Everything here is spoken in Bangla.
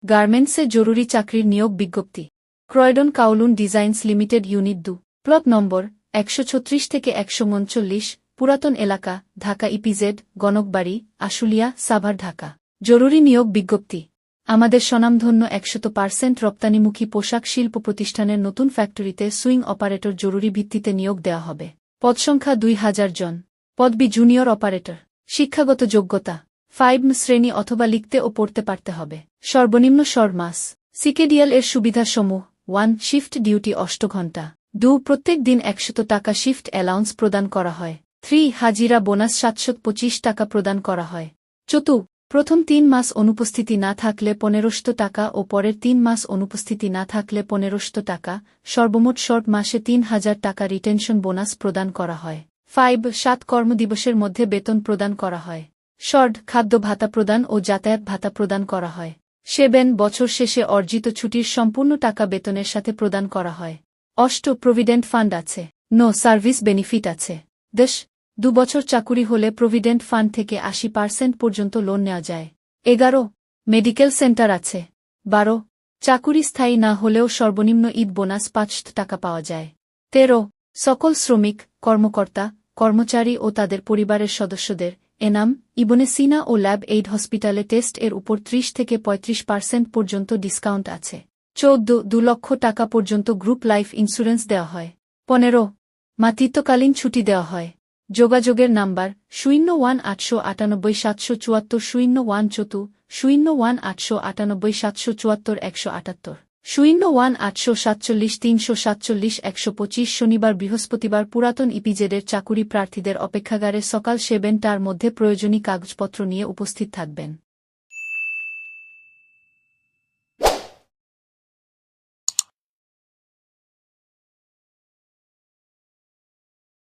গার্মেন্টসে জরুরি চাকরির নিয়োগ বিজ্ঞপ্তি। Croydon Kowloon Designs Limited unit 2, plot number 136 থেকে 139, পুরাতন এলাকা, ঢাকা ইপিজেড, গণকবাড়ি, আশুলিয়া, সাভার, ঢাকা। জরুরি নিয়োগ বিজ্ঞপ্তি। আমাদের স্বনামধন্য 100% রপ্তানিমুখী পোশাক শিল্প প্রতিষ্ঠানের নতুন ফ্যাক্টরিতে সুইং অপারেটর জরুরি ভিত্তিতে নিয়োগ দেওয়া হবে। পদসংখ্যা 2000 জন। পদবি জুনিয়র অপারেটর। শিক্ষাগত যোগ্যতা 5 শ্রেণী অথবা লিখতে ও পড়তে পারতে হবে। সর্বনিম্ন মাস। সিকেডিএল এর সুবিধাসমূহ 1 শিফট ডিউটি 8 ঘণ্টা। 2 প্রত্যেক দিন 100 টাকা শিফট অ্যালাউন্স প্রদান করা হয়। 3 হাজিরা বোনাস 725 টাকা প্রদান করা হয়। 4 প্রথম 3 মাস অনুপস্থিতি না থাকলে 1500 টাকা ও পরের 3 মাস অনুপস্থিতি না থাকলে 1500 টাকা, সর্বমোট মাসে 3000 টাকা রিটেনশন বোনাস প্রদান করা হয়। 5 7 কর্মদিবসের মধ্যে বেতন প্রদান করা হয়। খাদ্য ভাতা প্রদান ও যাতায়াত ভাতা প্রদান করা হয়। 7 বছর শেষে অর্জিত ছুটির সম্পূর্ণ টাকা বেতনের সাথে প্রদান করা হয়। 8 প্রভিডেন্ট ফান্ড আছে। নো সার্ভিস বেনিফিট আছে। 10 2 বছর চাকুরি হলে প্রভিডেন্ট ফান্ড থেকে 80% পর্যন্ত লোন নেওয়া যায়। 11 মেডিকেল সেন্টার আছে। 12 চাকুরি স্থায়ী না হলেও সর্বনিম্ন ঈদ বোনাস 5 টাকা পাওয়া যায়। 13 সকল শ্রমিক, কর্মকর্তা, কর্মচারী ও তাদের পরিবারের সদস্যদের এনাম, ইবনে সিনা ও ল্যাব এইড হসপিটালে টেস্ট এর উপর 30 থেকে 35% পর্যন্ত ডিসকাউন্ট আছে। 14 2 লক্ষ টাকা পর্যন্ত গ্রুপ লাইফ ইন্স্যুরেন্স দেওয়া হয়। 15 মাতৃত্বকালীন ছুটি দেওয়া হয়। যোগাযোগের নাম্বার 01898 774 01894 01847 178 01847 347 125 শনিবার বৃহস্পতিবার পুরাতন ইপিজেডের চাকুরি প্রার্থীদের অপেক্ষাগারে সকাল 7টার মধ্যে প্রয়োজনীয় কাগজপত্র নিয়ে উপস্থিত থাকবেন।